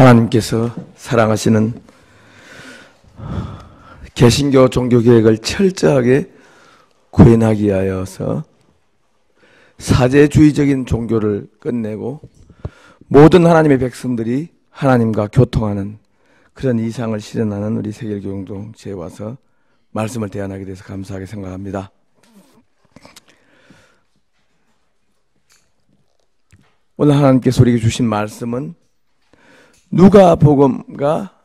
하나님께서 사랑하시는 개신교 종교개혁을 철저하게 구현하기 위하여서 사제주의적인 종교를 끝내고 모든 하나님의 백성들이 하나님과 교통하는 그런 이상을 실현하는 우리 세계교회공동체에 와서 말씀을 대안하게 돼서 감사하게 생각합니다. 오늘 하나님께서 우리에게 주신 말씀은 누가복음과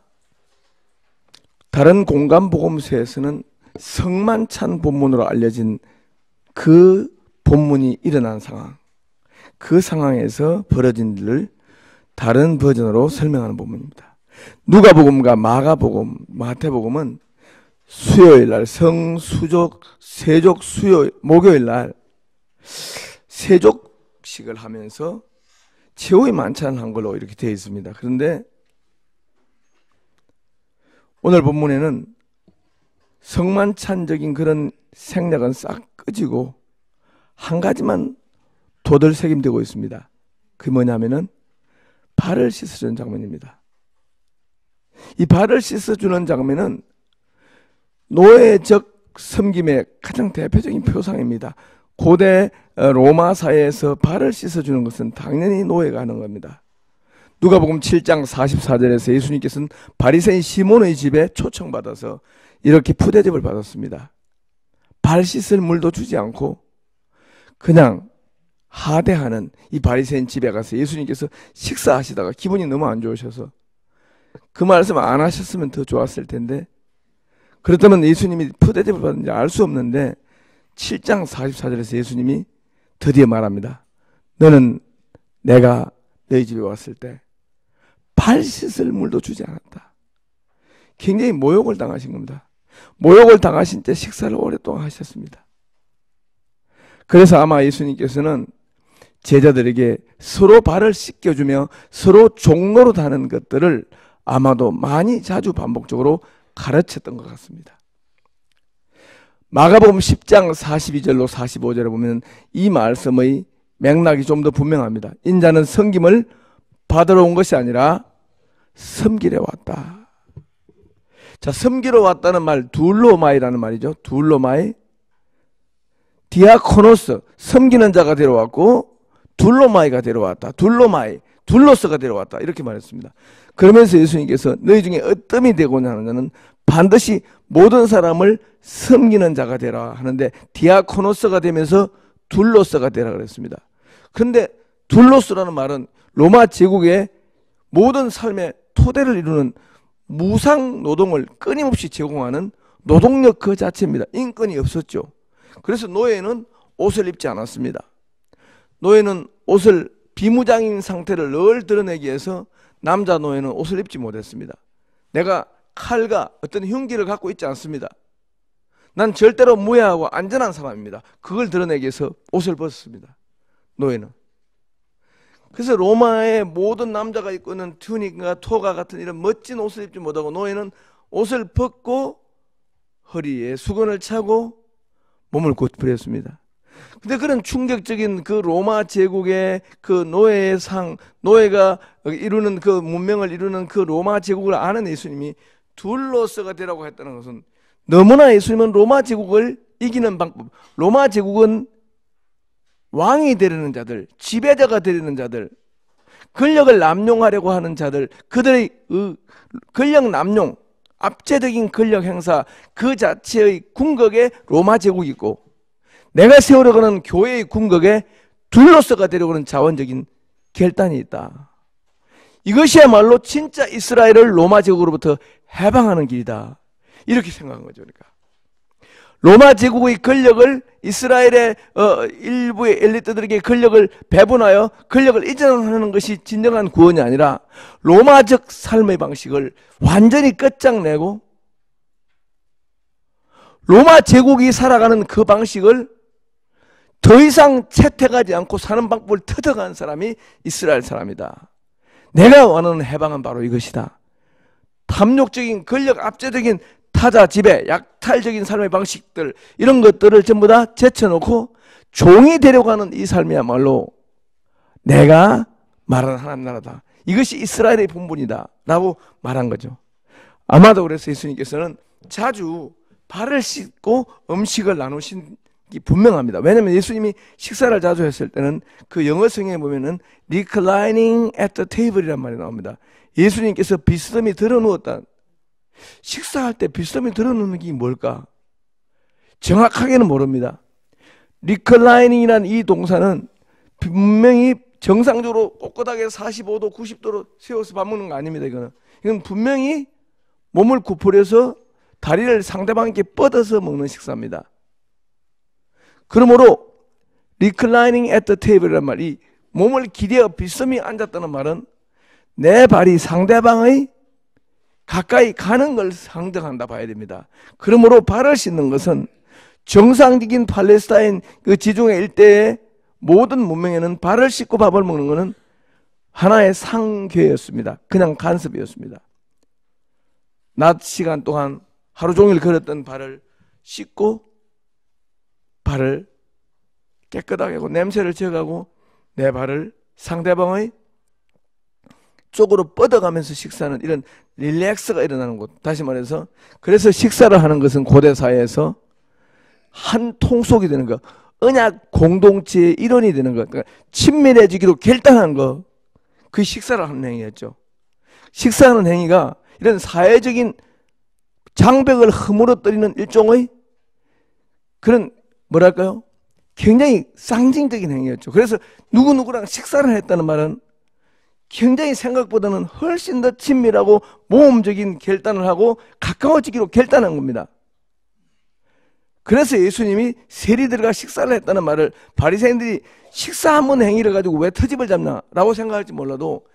다른 공간복음서에서는 성만찬 본문으로 알려진 그 본문이 일어난 상황, 그 상황에서 벌어진 일을 다른 버전으로 설명하는 본문입니다. 누가복음과 마가복음, 마태복음은 수요일날 성수족, 세족, 수요, 목요일날 세족식을 하면서 최후의 만찬을 한 걸로 이렇게 되어 있습니다. 그런데 오늘 본문에는 성만찬적인 그런 생략은 싹 끄지고 한 가지만 도들새김되고 있습니다. 그게 뭐냐면은 발을 씻어주는 장면입니다. 이 발을 씻어주는 장면은 노예적 섬김의 가장 대표적인 표상입니다. 고대 로마 사회에서 발을 씻어주는 것은 당연히 노예가 하는 겁니다. 누가복음 7장 44절에서 예수님께서는 바리새인 시몬의 집에 초청받아서 이렇게 푸대접을 받았습니다. 발 씻을 물도 주지 않고 그냥 하대하는 이 바리새인 집에 가서 예수님께서 식사하시다가 기분이 너무 안 좋으셔서 그 말씀 안 하셨으면 더 좋았을 텐데, 그렇다면 예수님이 푸대접을 받은지 알 수 없는데 7장 44절에서 예수님이 드디어 말합니다. 너는 내가 너희 집에 왔을 때 발 씻을 물도 주지 않았다. 굉장히 모욕을 당하신 겁니다. 모욕을 당하신 채 식사를 오랫동안 하셨습니다. 그래서 아마 예수님께서는 제자들에게 서로 발을 씻겨주며 서로 종로로 다는 것들을 아마도 많이 자주 반복적으로 가르쳤던 것 같습니다. 마가복음 10장 42절로 45절에 보면 이 말씀의 맥락이 좀 더 분명합니다. 인자는 섬김을 받으러 온 것이 아니라 섬기러 왔다. 자, 섬기러 왔다는 말 둘로마이라는 말이죠. 둘로마이, 디아코노스, 섬기는 자가 데려왔고 둘로마이가 데려왔다. 둘로마이, 둘로스가 데려왔다. 이렇게 말했습니다. 그러면서 예수님께서 너희 중에 어뜸이 되고자 하는 자는 반드시 모든 사람을 섬기는 자가 되라 하는데 디아코노스가 되면서 둘로스가 되라 그랬습니다. 그런데 둘로스라는 말은 로마 제국의 모든 삶의 토대를 이루는 무상 노동을 끊임없이 제공하는 노동력 그 자체입니다. 인권이 없었죠. 그래서 노예는 옷을 입지 않았습니다. 노예는 옷을 비무장인 상태를 늘 드러내기 위해서 남자 노예는 옷을 입지 못했습니다. 내가 칼과 어떤 흉기를 갖고 있지 않습니다. 난 절대로 무해하고 안전한 사람입니다. 그걸 드러내기 위해서 옷을 벗었습니다. 노예는. 그래서 로마의 모든 남자가 입고 있는 튜닉과 토가 같은 이런 멋진 옷을 입지 못하고 노예는 옷을 벗고 허리에 수건을 차고 몸을 곧부렸습니다. 근데 그런 충격적인 그 로마 제국의 그 노예의 상, 노예가 이루는 그 문명을 이루는 그 로마 제국을 아는 예수님이 둘로서가 되라고 했다는 것은 너무나 예수님은 로마 제국을 이기는 방법, 로마 제국은 왕이 되려는 자들, 지배자가 되려는 자들, 권력을 남용하려고 하는 자들, 그들의 권력 남용, 압제적인 권력 행사 그 자체의 궁극에 로마 제국이 있고 내가 세우려고 하는 교회의 궁극에 둘로서가 되려고 하는 자원적인 결단이 있다. 이것이야말로 진짜 이스라엘을 로마 제국으로부터 해방하는 길이다. 이렇게 생각한 거죠. 그러니까 로마 제국의 권력을 이스라엘의 일부의 엘리트들에게 권력을 배분하여 권력을 이전하는 것이 진정한 구원이 아니라 로마적 삶의 방식을 완전히 끝장내고 로마 제국이 살아가는 그 방식을 더 이상 채택하지 않고 사는 방법을 터득한 사람이 이스라엘 사람이다. 내가 원하는 해방은 바로 이것이다. 탐욕적인 권력 압제적인 타자 지배, 약탈적인 삶의 방식들 이런 것들을 전부 다 제쳐놓고 종이 되려고 하는 이 삶이야말로 내가 말하는 하나님 나라다. 이것이 이스라엘의 본분이다 라고 말한 거죠. 아마도 그래서 예수님께서는 자주 발을 씻고 음식을 나누신 게 분명합니다. 왜냐하면 예수님이 식사를 자주 했을 때는 그 영어 성경에 보면은 reclining at the table이란 말이 나옵니다. 예수님께서 비스듬히 들어누웠다. 식사할 때 비스듬히 들어누는 게 뭘까? 정확하게는 모릅니다. reclining이라는 이 동사는 분명히 정상적으로 꼿꼿하게 45도, 90도로 세워서 밥 먹는 거 아닙니다. 이건 분명히 몸을 구부려서 다리를 상대방에게 뻗어서 먹는 식사입니다. 그러므로 reclining at the table이라는 말이 몸을 기대어 비스듬히 앉았다는 말은 내 발이 상대방의 가까이 가는 걸 상정한다 봐야 됩니다. 그러므로 발을 씻는 것은 정상적인 팔레스타인 그 지중해 일대의 모든 문명에는 발을 씻고 밥을 먹는 것은 하나의 상괴였습니다. 그냥 간섭이었습니다. 낮 시간 동안 하루 종일 걸었던 발을 씻고 발을 깨끗하게 하고 냄새를 제거하고 내 발을 상대방의 쪽으로 뻗어가면서 식사하는 이런 릴렉스가 일어나는 것. 다시 말해서 그래서 식사를 하는 것은 고대 사회에서 한 통속이 되는 것, 언약 공동체의 일원이 되는 것, 그러니까 친밀해지기로 결단한 것, 그 식사를 하는 행위였죠. 식사하는 행위가 이런 사회적인 장벽을 허물어뜨리는 일종의 그런 뭐랄까요? 굉장히 상징적인 행위였죠. 그래서 누구누구랑 식사를 했다는 말은 굉장히 생각보다는 훨씬 더 친밀하고 모험적인 결단을 하고 가까워지기로 결단한 겁니다. 그래서 예수님이 세리들과 식사를 했다는 말을 바리새인들이 식사 한 번 행위를 가지고 왜 트집을 잡나라고 생각할지 몰라도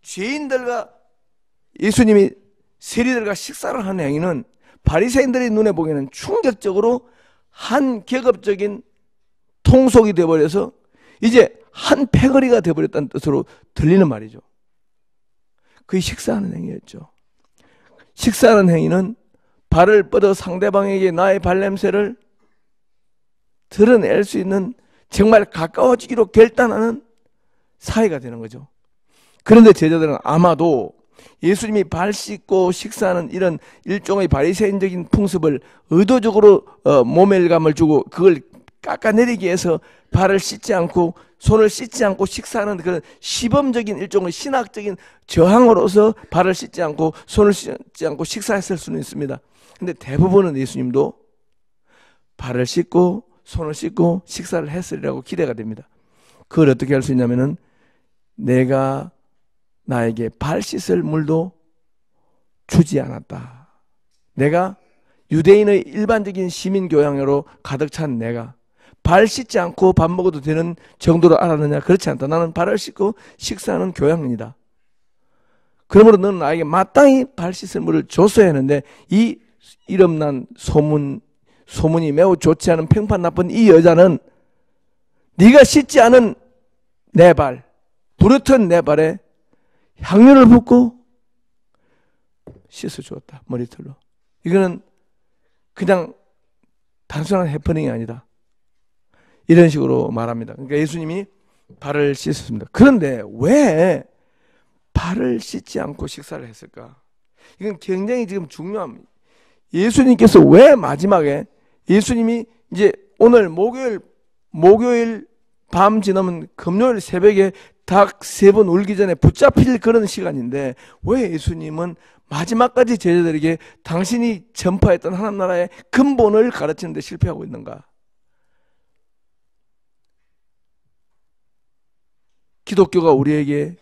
죄인들과 예수님이 세리들과 식사를 하는 행위는 바리새인들의 눈에 보기에는 충격적으로 한 계급적인 통속이 되어버려서 이제 한 패거리가 되어버렸다는 뜻으로 들리는 말이죠. 그게 식사하는 행위였죠. 식사하는 행위는 발을 뻗어 상대방에게 나의 발냄새를 드러낼 수 있는 정말 가까워지기로 결단하는 사이가 되는 거죠. 그런데 제자들은 아마도 예수님이 발 씻고 식사하는 이런 일종의 바리새인적인 풍습을 의도적으로 모멸감을 주고 그걸 깎아내리기 위해서 발을 씻지 않고 손을 씻지 않고 식사하는 그런 시범적인 일종의 신학적인 저항으로서 발을 씻지 않고 손을 씻지 않고 식사했을 수는 있습니다. 근데 대부분은 예수님도 발을 씻고 손을 씻고 식사를 했으리라고 기대가 됩니다. 그걸 어떻게 할 수 있냐면은 내가 나에게 발 씻을 물도 주지 않았다. 내가 유대인의 일반적인 시민 교양으로 가득 찬 내가 발 씻지 않고 밥 먹어도 되는 정도로 알았느냐? 그렇지 않다. 나는 발을 씻고 식사하는 교양인이다. 그러므로 너는 나에게 마땅히 발 씻을 물을 줬어야 했는데 이 이름난 소문이 매우 좋지 않은 평판 나쁜 이 여자는 네가 씻지 않은 내 발, 부르튼 내 발에 향유를 붓고 씻어 주었다. 머리털로. 이거는 그냥 단순한 해프닝이 아니다. 이런 식으로 말합니다. 그러니까 예수님이 발을 씻었습니다. 그런데 왜 발을 씻지 않고 식사를 했을까? 이건 굉장히 지금 중요합니다. 예수님께서 왜 마지막에 예수님이 이제 오늘 목요일 밤 지나면 금요일 새벽에 닭 3번 울기 전에 붙잡힐 그런 시간인데 왜 예수님은 마지막까지 제자들에게 당신이 전파했던 하나님 나라의 근본을 가르치는 데 실패하고 있는가? 기독교가 우리에게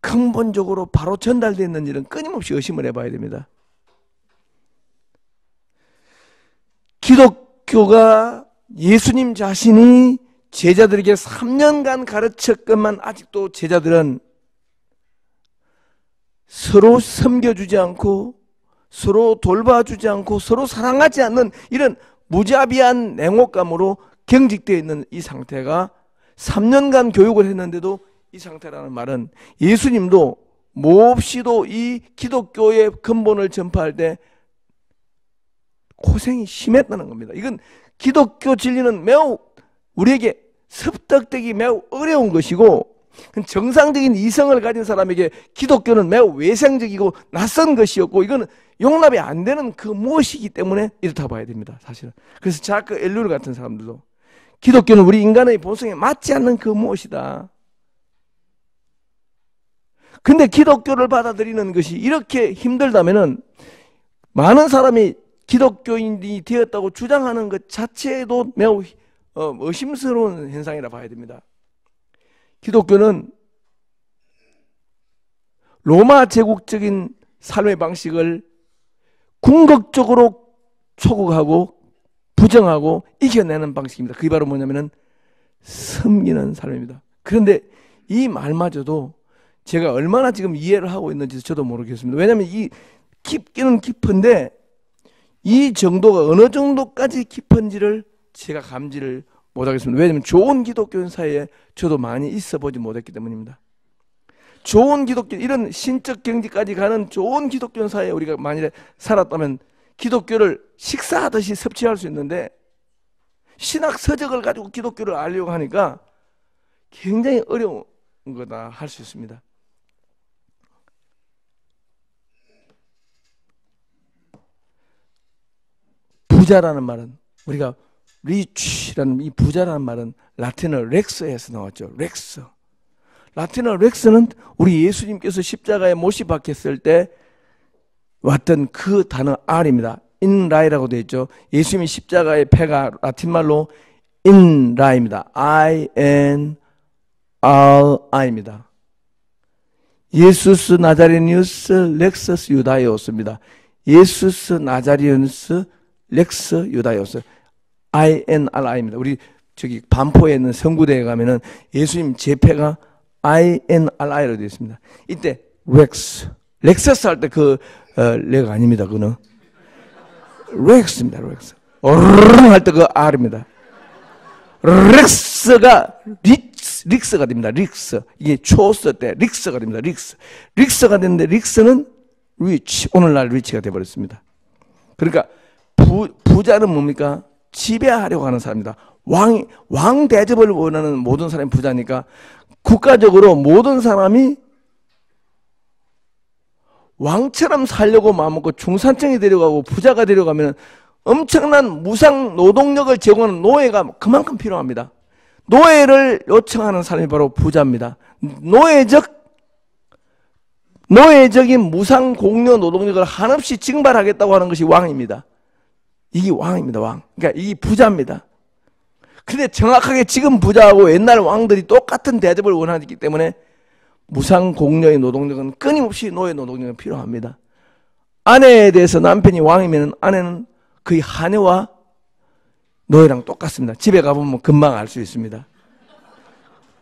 근본적으로 바로 전달되어 있는지는 끊임없이 의심을 해봐야 됩니다. 기독교가 예수님 자신이 제자들에게 3년간 가르쳤건만 아직도 제자들은 서로 섬겨주지 않고 서로 돌봐주지 않고 서로 사랑하지 않는 이런 무자비한 냉혹감으로 경직되어 있는 이 상태가 3년간 교육을 했는데도 이 상태라는 말은 예수님도 몹시도 이 기독교의 근본을 전파할 때 고생이 심했다는 겁니다. 이건 기독교 진리는 매우 우리에게 습득되기 매우 어려운 것이고 정상적인 이성을 가진 사람에게 기독교는 매우 외생적이고 낯선 것이었고 이거는 용납이 안 되는 그 무엇이기 때문에 이렇다고 봐야 됩니다. 사실은. 그래서 자크 엘룰 같은 사람들도 기독교는 우리 인간의 본성에 맞지 않는 그 무엇이다. 근데 기독교를 받아들이는 것이 이렇게 힘들다면은 많은 사람이 기독교인이 되었다고 주장하는 것 자체도 매우 의심스러운 현상이라 봐야 됩니다. 기독교는 로마 제국적인 삶의 방식을 궁극적으로 초국하고 부정하고 이겨내는 방식입니다. 그게 바로 뭐냐면은 섬기는 삶입니다. 그런데 이 말마저도 제가 얼마나 지금 이해를 하고 있는지 저도 모르겠습니다. 왜냐하면 이 깊기는 깊은데 이 정도가 어느 정도까지 깊은지를 제가 감지를 못하겠습니다. 왜냐하면 좋은 기독교인 사이에 저도 많이 있어 보지 못했기 때문입니다. 좋은 기독교, 이런 신적 경지까지 가는 좋은 기독교인 사이에 우리가 만일에 살았다면 기독교를 식사하듯이 섭취할 수 있는데 신학 서적을 가지고 기독교를 알려고 하니까 굉장히 어려운 거다 할 수 있습니다. 부자라는 말은 우리가 리치라는 이 부자라는 말은 라틴어 렉스에서 나왔죠. 렉스. 라틴어 렉스는 우리 예수님께서 십자가에 못이 박혔을 때 왔던 그 단어 R입니다. 인라이라고 되어 있죠. 예수님이 십자가의 패가 라틴말로 인라입니다. INRI입니다. 예수스 나자레니우스 렉서스 유다이오스입니다. 예수스 나자리언스 렉스 유다이오스 INRI입니다. 우리 저기 반포에 있는 성구대에 가면은 예수님 제패가 INRI로 되어 있습니다. 이때 렉서스 할 때 그 렉 아닙니다. 그는 렉스입니다. 렉스. 어르릉 할 때 그 R입니다. 렉스가 릭스가 됩니다. 릭스. 이게 초스 때 릭스가 됩니다. 릭스가 됐는데 릭스는 리치. 오늘날 리치가 되어버렸습니다. 그러니까 부자는 뭡니까? 지배하려고 하는 사람입니다. 왕 대접을 원하는 모든 사람이 부자니까 국가적으로 모든 사람이 왕처럼 살려고 마음먹고 중산층이 되려고 부자가 되려고 하면 엄청난 무상 노동력을 제공하는 노예가 그만큼 필요합니다. 노예를 요청하는 사람이 바로 부자입니다. 노예적인 무상 공여 노동력을 한없이 징발하겠다고 하는 것이 왕입니다. 이게 왕입니다. 왕. 그러니까 이게 부자입니다. 근데 정확하게 지금 부자하고 옛날 왕들이 똑같은 대접을 원하기 때문에 무상 공여의 노동력은 끊임없이 노예 노동력은 필요합니다. 아내에 대해서 남편이 왕이면 아내는 거의 하녀와 노예랑 똑같습니다. 집에 가보면 금방 알 수 있습니다.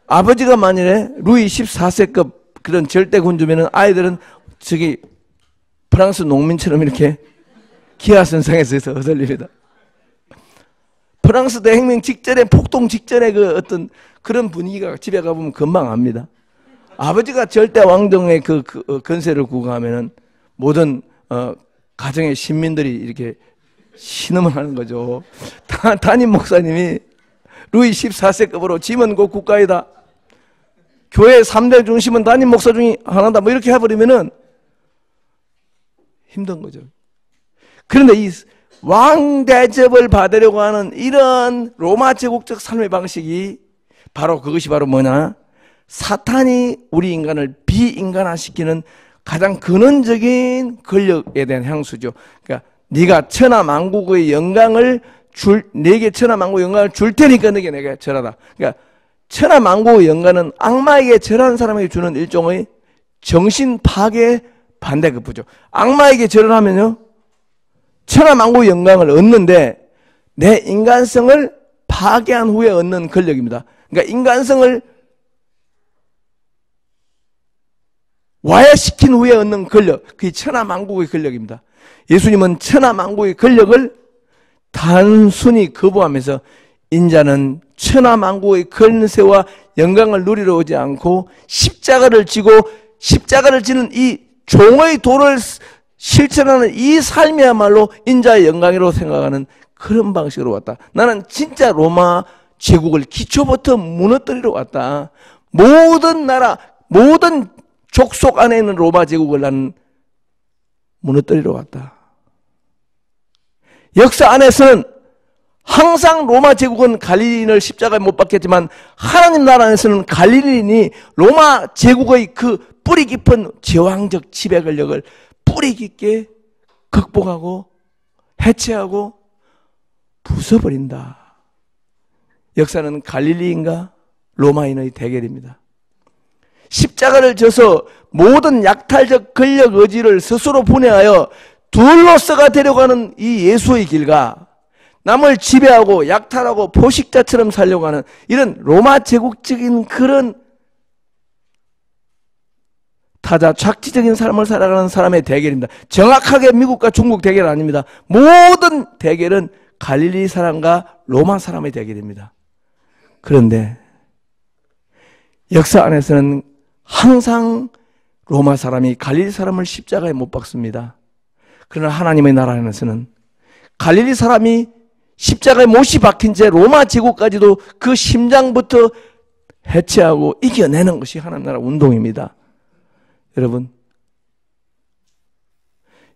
아버지가 만일에 루이 14세급 그런 절대 군주면은 아이들은 저기 프랑스 농민처럼 이렇게 기아선상에서 어설립니다. 프랑스 대혁명 직전에 폭동 직전에 그 어떤 그런 분위기가 집에 가보면 금방 압니다. 아버지가 절대 왕정의 그 건세를 구가하면은 모든 가정의 신민들이 이렇게 신음을 하는 거죠. 담임 목사님이 루이 14세급으로 짐은 곧 국가이다. 교회 3대 중심은 담임 목사 중에 하나다. 뭐 이렇게 해버리면은 힘든 거죠. 그런데 이 왕 대접을 받으려고 하는 이런 로마 제국적 삶의 방식이 바로 그것이 바로 뭐냐? 사탄이 우리 인간을 비인간화시키는 가장 근원적인 권력에 대한 향수죠. 그러니까 네가 천하만국의 영광을 내게 천하만국의 영광을 줄 테니까 너게 내게 절하라. 그러니까 천하만국의 영광은 악마에게 절하는 사람에게 주는 일종의 정신 파괴 반대급부죠. 악마에게 절을 하면요 천하만국의 영광을 얻는데 내 인간성을 파괴한 후에 얻는 권력입니다. 그러니까 인간성을 와해시킨 후에 얻는 권력, 그게 천하만국의 권력입니다. 예수님은 천하만국의 권력을 단순히 거부하면서 인자는 천하만국의 권세와 영광을 누리러 오지 않고 십자가를 지고 십자가를 지는 이 종의 도를 실천하는 이 삶이야말로 인자의 영광이라고 생각하는 그런 방식으로 왔다. 나는 진짜 로마 제국을 기초부터 무너뜨리러 왔다. 모든 나라, 모든 족속 안에 있는 로마 제국을 나는 무너뜨리러 왔다. 역사 안에서는 항상 로마 제국은 갈릴리인을 십자가에 못 박혔지만 하나님 나라 안에서는 갈릴리인이 로마 제국의 그 뿌리 깊은 제왕적 지배 권력을 뿌리 깊게 극복하고 해체하고 부숴버린다. 역사는 갈릴리인과 로마인의 대결입니다. 십자가를 져서 모든 약탈적 권력 의지를 스스로 분해하여 둘러서가 데려가는 이 예수의 길과 남을 지배하고 약탈하고 포식자처럼 살려고 하는 이런 로마 제국적인 그런 타자 착지적인 삶을 살아가는 사람의 대결입니다. 정확하게 미국과 중국 대결 아닙니다. 모든 대결은 갈릴리 사람과 로마 사람의 대결입니다. 그런데 역사 안에서는 항상 로마 사람이 갈릴리 사람을 십자가에 못 박습니다. 그러나 하나님의 나라 안에서는 갈릴리 사람이 십자가에 못이 박힌 채 로마 제국까지도 그 심장부터 해체하고 이겨내는 것이 하나님 나라 운동입니다.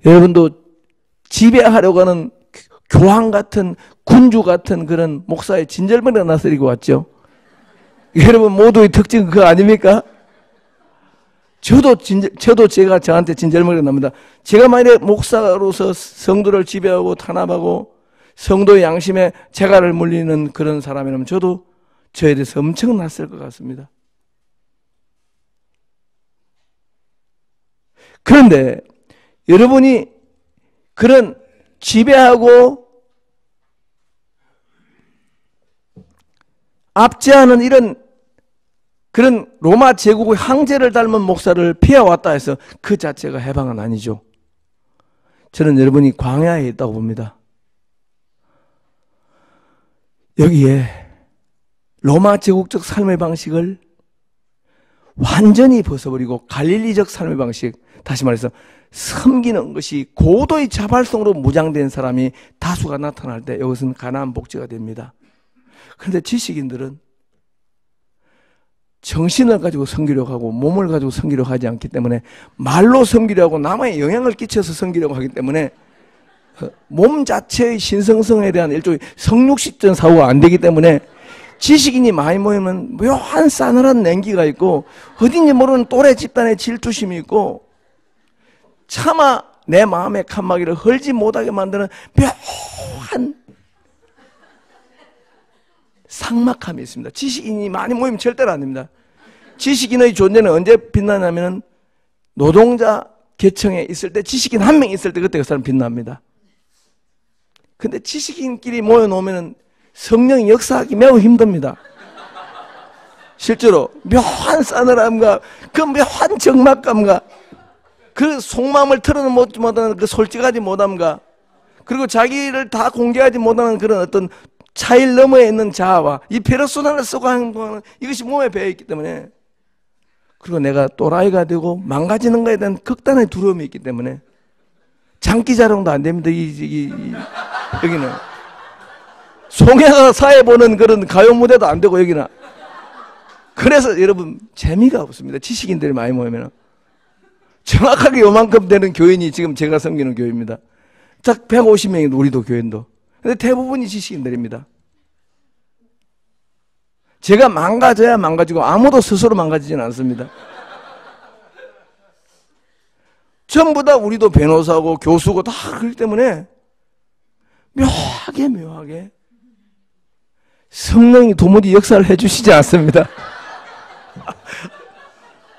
여러분도 지배하려고 하는 교황 같은 군주 같은 그런 목사의 진절머리가 나서리고 왔죠. 여러분 모두의 특징은 그거 아닙니까? 저도 제가 저한테 진절머리가 납니다. 제가 만약에 목사로서 성도를 지배하고 탄압하고 성도의 양심에 재갈을 물리는 그런 사람이라면 저도 저에 대해서 엄청 낯설 것 같습니다. 그런데 여러분이 그런 지배하고 압제하는 이런 그런 로마 제국의 황제를 닮은 목사를 피해왔다 해서 그 자체가 해방은 아니죠. 저는 여러분이 광야에 있다고 봅니다. 여기에 로마 제국적 삶의 방식을 완전히 벗어버리고 갈릴리적 삶의 방식, 다시 말해서 섬기는 것이 고도의 자발성으로 무장된 사람이 다수가 나타날 때 이것은 가나안 복지가 됩니다. 그런데 지식인들은 정신을 가지고 섬기려고 하고 몸을 가지고 섬기려고 하지 않기 때문에 말로 섬기려고 하고 남에게 영향을 끼쳐서 섬기려고 하기 때문에 몸 자체의 신성성에 대한 일종의 성육식전 사고가 안 되기 때문에 지식인이 많이 모이면 묘한 싸늘한 냉기가 있고 어딘지 모르는 또래 집단의 질투심이 있고 차마 내 마음의 칸막이를 헐지 못하게 만드는 묘한 삭막함이 있습니다. 지식인이 많이 모이면 절대로 안 됩니다. 지식인의 존재는 언제 빛나냐면 노동자 계층에 있을 때, 지식인 한 명 있을 때 그때 그 사람 빛납니다. 근데 지식인끼리 모여놓으면 성령이 역사하기 매우 힘듭니다. 실제로 묘한 싸늘함과 그 묘한 적막감과 그 속마음을 털어놓지 못하는 그 솔직하지 못함과 그리고 자기를 다 공개하지 못하는 그런 어떤 차일 너머에 있는 자아와 이 페르소나를 쓰고 행동하는 이것이 몸에 배어있기 때문에, 그리고 내가 또라이가 되고 망가지는 것에 대한 극단의 두려움이 있기 때문에 장기자랑도 안 됩니다. 여기는 송혜가 사회 보는 그런 가요 무대도 안 되고 여기는. 그래서 여러분 재미가 없습니다. 지식인들이 많이 모이면. 정확하게 요만큼 되는 교인이 지금 제가 섬기는 교회입니다. 딱 150명이 우리도 교인도. 근데 대부분이 지식인들입니다. 제가 망가져야 망가지고 아무도 스스로 망가지지는 않습니다. 전부 다 우리도 변호사고 교수고 다 그렇기 때문에 묘하게 성령이 도무지 역사를 해주시지 않습니다.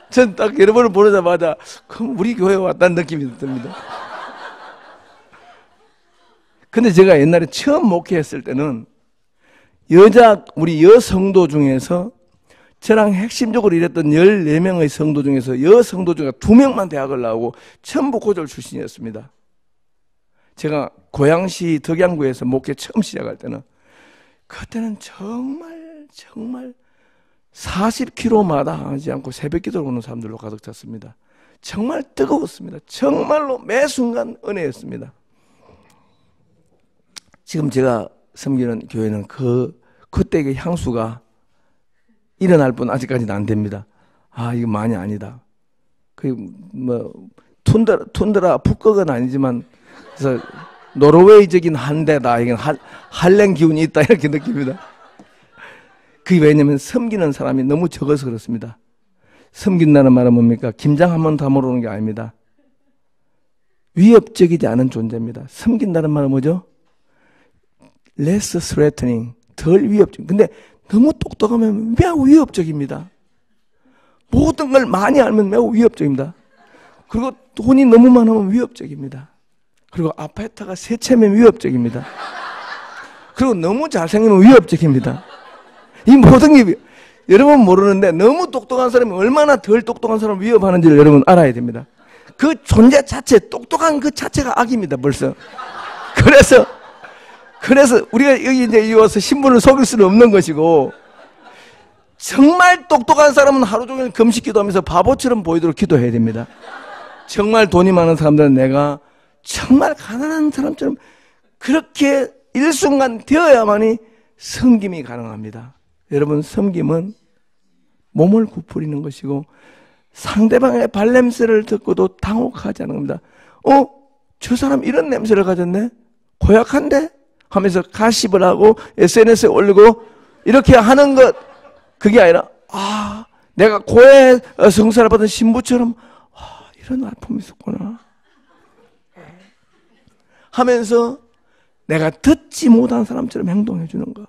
전 딱 여러분을 보내자마자 그럼 우리 교회에 왔다는 느낌이 듭니다. 근데 제가 옛날에 처음 목회했을 때는 우리 여성도 중에서 저랑 핵심적으로 일했던 14명의 성도 중에서 여성도 중에 2명만 대학을 나오고 전부 고졸 출신이었습니다. 제가 고양시 덕양구에서 목회 처음 시작할 때는 그때는 정말 40km마다 하지 않고 새벽 기도를 오는 사람들로 가득 찼습니다. 정말 뜨거웠습니다. 정말로 매 순간 은혜였습니다. 지금 제가 섬기는 교회는 그 그때 그 향수가 일어날 뿐 아직까지는 안 됩니다. 아, 이거 많이 아니다. 툰드라 북극은 아니지만, 그래서 노르웨이적인 한대다. 이건 한랭 기운이 있다. 이렇게 느낍니다. 그게 왜냐면 섬기는 사람이 너무 적어서 그렇습니다. 섬긴다는 말은 뭡니까? 김장 한번 담으러 오는 게 아닙니다. 위협적이지 않은 존재입니다. 섬긴다는 말은 뭐죠? less threatening, 덜 위협적. 근데 너무 똑똑하면 매우 위협적입니다. 모든 걸 많이 알면 매우 위협적입니다. 그리고 돈이 너무 많으면 위협적입니다. 그리고 아파트가 세 채면 위협적입니다. 그리고 너무 잘생기면 위협적입니다. 이 모든 게 여러분 모르는데 너무 똑똑한 사람이 얼마나 덜 똑똑한 사람을 위협하는지를 여러분 알아야 됩니다. 그 존재 자체, 똑똑한 그 자체가 악입니다, 벌써. 그래서 우리가 여기 이제 와서 신분을 속일 수는 없는 것이고, 정말 똑똑한 사람은 하루 종일 금식 기도하면서 바보처럼 보이도록 기도해야 됩니다. 정말 돈이 많은 사람들은 내가 정말 가난한 사람처럼 그렇게 일순간 되어야만이 섬김이 가능합니다. 여러분, 섬김은 몸을 구부리는 것이고 상대방의 발냄새를 듣고도 당혹하지 않은 겁니다. 저 사람 이런 냄새를 가졌네? 고약한데? 하면서 가십을 하고 SNS에 올리고 이렇게 하는 것, 그게 아니라 내가 고해 성사를 받은 신부처럼 이런 아픔이 있었구나 하면서 내가 듣지 못한 사람처럼 행동해 주는 거.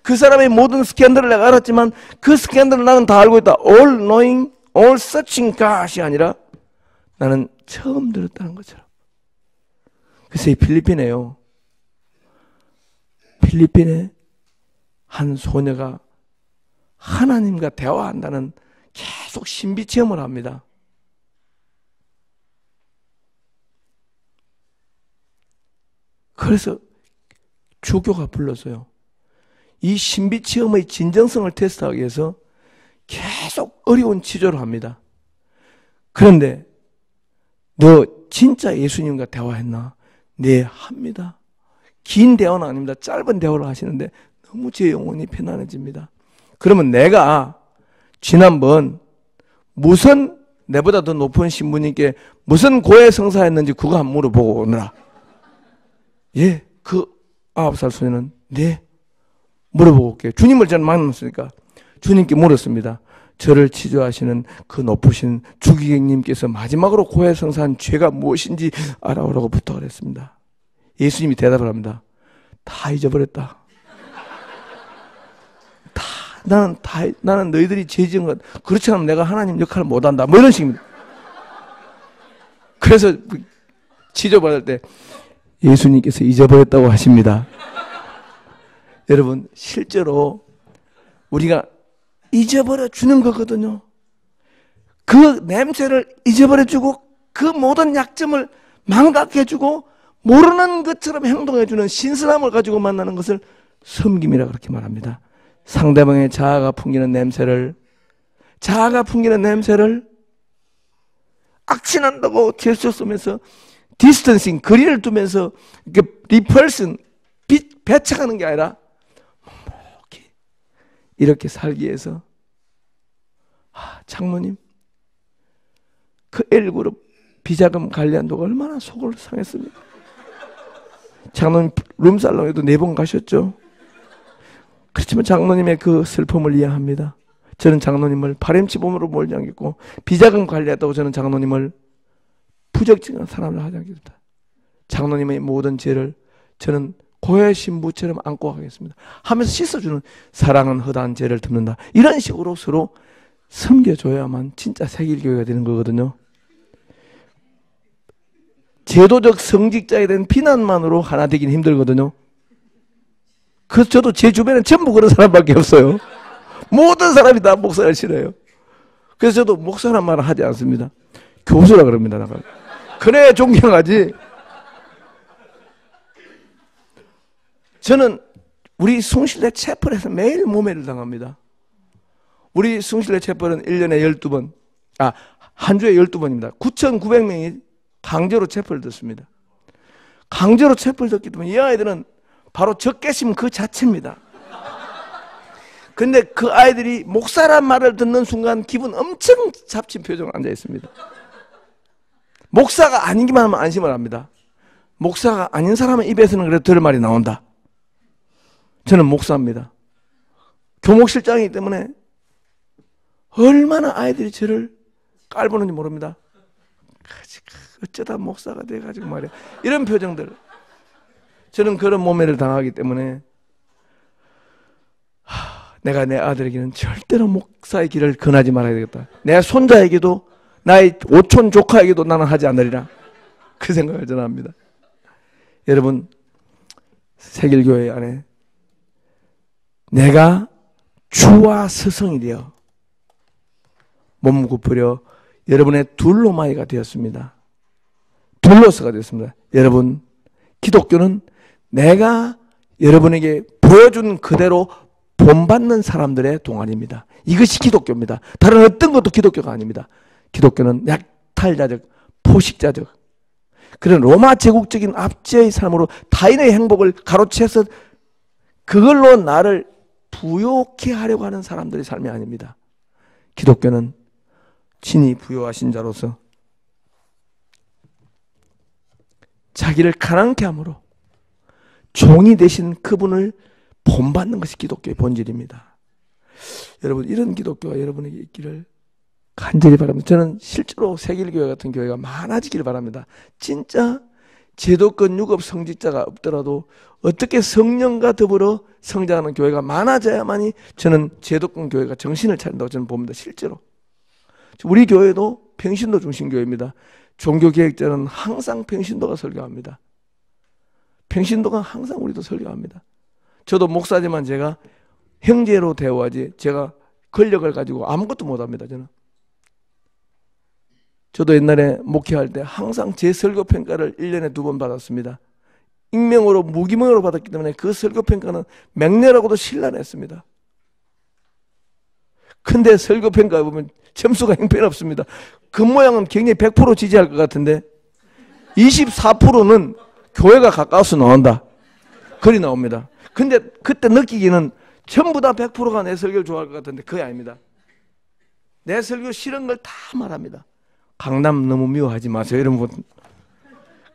그 사람의 모든 스캔들을 내가 알았지만 그 스캔들을 나는 다 알고 있다. All knowing, all searching God이 아니라 나는 처음 들었다는 것처럼. 그래서 이 필리핀에 한 소녀가 하나님과 대화한다는 계속 신비 체험을 합니다. 그래서 주교가 불렀어요. 이 신비 체험의 진정성을 테스트하기 위해서 계속 어려운 치료를 합니다. 그런데 너 진짜 예수님과 대화했나? 네, 합니다. 긴 대화는 아닙니다. 짧은 대화를 하시는데 너무 제 영혼이 편안해집니다. 그러면 내가 지난번 무슨 내보다 더 높은 신부님께 무슨 고해 성사했는지 그거 한번 물어보고 오느라. 예, 그 9살 소녀는 네, 물어보고 올게요. 주님을 저는 만났으니까 주님께 물었습니다. 저를 치료하시는 그 높으신 주기객님께서 마지막으로 고해 성사한 죄가 무엇인지 알아오라고 부탁을 했습니다. 예수님이 대답을 합니다. 다 잊어버렸다. 나는 너희들이 죄 지은 것, 그렇지 않으면 내가 하나님 역할을 못한다. 뭐 이런 식입니다. 그래서 치료받을 때 예수님께서 잊어버렸다고 하십니다. 여러분, 실제로 우리가 잊어버려 주는 거거든요. 그 냄새를 잊어버려 주고 그 모든 약점을 망각해 주고 모르는 것처럼 행동해 주는 신선함을 가지고 만나는 것을 섬김이라 그렇게 말합니다. 상대방의 자아가 풍기는 냄새를 악취난다고 제스처 쓰면서 디스턴싱, 거리를 두면서 리펄슨, 배척하는 게 아니라 이렇게 살기 위해서 장모님 그 L그룹 비자금 관리한다고 얼마나 속을 상했습니까? 장로님 룸살롱에도 4번 가셨죠. 그렇지만 장로님의 그 슬픔을 이해합니다. 저는 장로님을 바램치범으로 몰지 않겠고 비자금 관리했다고 저는 장로님을 부적절한 사람을 하지 않겠습니다. 장로님의 모든 죄를 저는 고해 신부처럼 안고 가겠습니다. 하면서 씻어주는 사랑은 허다한 죄를 덮는다. 이런 식으로 서로 섬겨줘야만 진짜 세길교회가 되는 거거든요. 제도적 성직자에 대한 비난만으로 하나 되기는 힘들거든요. 그래서 저도 제 주변에 전부 그런 사람밖에 없어요. 모든 사람이 다 목사를 싫어해요. 그래서 저도 목사란 말을 하지 않습니다. 교수라 그럽니다. 그래 존경하지. 저는 우리 숭실대 채플에서 매일 모매를 당합니다. 우리 숭실대 채플은 1년에 12번, 한 주에 12번입니다. 9,900명이 강제로 채플을 듣습니다. 강제로 채플을 듣기 때문에 이 아이들은 바로 적개심 그 자체입니다. 근데 그 아이들이 목사란 말을 듣는 순간 기분 엄청 잡친 표정으로 앉아 있습니다. 목사가 아니기만 하면 안심을 합니다. 목사가 아닌 사람의 입에서는 그래도 들을 말이 나온다. 저는 목사입니다. 교목실장이기 때문에 얼마나 아이들이 저를 깔보는지 모릅니다. 어쩌다 목사가 돼가지고 말이야. 이런 표정들. 저는 그런 모멸을 당하기 때문에 내가 내 아들에게는 절대로 목사의 길을 권하지 말아야 되겠다. 내 손자에게도 나의 오촌 조카에게도 나는 하지 않으리라. 그 생각을 저는 합니다. 여러분, 세길교회 안에 내가 주와 스승이 되어 몸 굽으려 여러분의 둘로마이가 되었습니다. 둘로서가 되었습니다. 여러분, 기독교는 내가 여러분에게 보여준 그대로 본받는 사람들의 동아리입니다. 이것이 기독교입니다. 다른 어떤 것도 기독교가 아닙니다. 기독교는 약탈자적, 포식자적, 그런 로마 제국적인 압제의 삶으로 타인의 행복을 가로채서 그걸로 나를 부요케 하려고 하는 사람들의 삶이 아닙니다. 기독교는 친히 부요하신 자로서 자기를 가난케 함으로 종이 되신 그분을 본받는 것이 기독교의 본질입니다. 여러분, 이런 기독교가 여러분에게 있기를 간절히 바랍니다. 저는 실제로 세길교회 같은 교회가 많아지기를 바랍니다. 진짜 제도권 유급 성직자가 없더라도 어떻게 성령과 더불어 성장하는 교회가 많아져야만이 저는 제도권 교회가 정신을 차린다고 저는 봅니다. 실제로. 우리 교회도 평신도 중심 교회입니다. 종교개혁자는 항상 평신도가 설교합니다. 평신도가 항상 우리도 설교합니다. 저도 목사지만 제가 형제로 대우하지 제가 권력을 가지고 아무것도 못합니다. 저도 옛날에 목회할 때 항상 제 설교평가를 1년에 2번 받았습니다. 익명으로 무기명으로 받았기 때문에 그 설교평가는 맹렬하고도 신랄했습니다. 근데 설교평가에 보면 점수가 형편없습니다. 그 모양은 굉장히 100% 지지할 것 같은데 24%는 교회가 가까워서 나온다. 글이 나옵니다. 근데 그때 느끼기는 전부 다 100%가 내 설교를 좋아할 것 같은데 그게 아닙니다. 내 설교 싫은 걸 다 말합니다. 강남 너무 미워하지 마세요. 이런 분.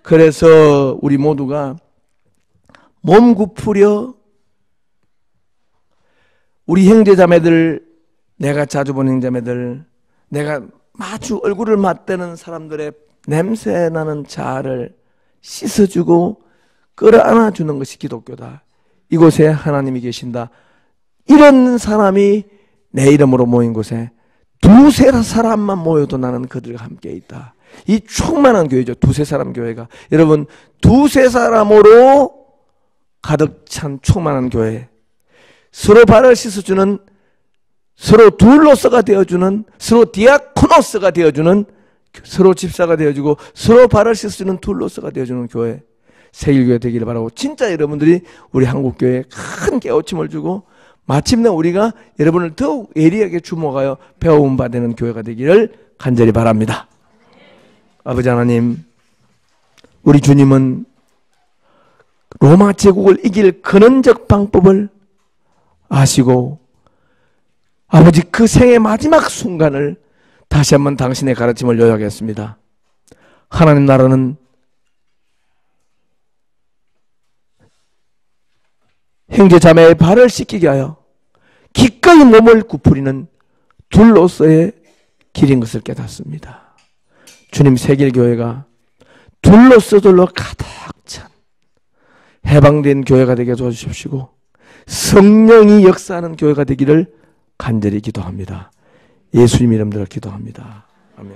그래서 우리 모두가 몸 굽으려 우리 형제자매들, 내가 자주 보는 형제자매들, 내가 마주 얼굴을 맞대는 사람들의 냄새나는 자아를 씻어주고 끌어안아주는 것이 기독교다. 이곳에 하나님이 계신다. 이런 사람이 내 이름으로 모인 곳에 두세 사람만 모여도 나는 그들과 함께 있다. 이 충만한 교회죠. 두세 사람 교회가. 여러분, 두세 사람으로 가득 찬 충만한 교회. 서로 발을 씻어주는, 서로 둘로서가 되어주는, 서로 디아코노스가 되어주는, 서로 집사가 되어주고 서로 발을 씻어주는 둘로서가 되어주는 교회. 세길교회 되기를 바라고, 진짜 여러분들이 우리 한국교회에 큰 깨우침을 주고 마침내 우리가 여러분을 더욱 예리하게 주목하여 배움 받는 교회가 되기를 간절히 바랍니다. 아버지 하나님, 우리 주님은 로마 제국을 이길 근원적 방법을 아시고 아버지 그 생의 마지막 순간을 다시 한번 당신의 가르침을 요약했습니다. 하나님 나라는 형제자매의 발을 씻기게 하여 기꺼이 몸을 굽으리는 둘로서의 길인 것을 깨닫습니다. 주님, 세길교회가 둘로서들로 가득 찬 해방된 교회가 되게 도와주십시고 성령이 역사하는 교회가 되기를 간절히 기도합니다. 예수님 이름으로 기도합니다. 아멘.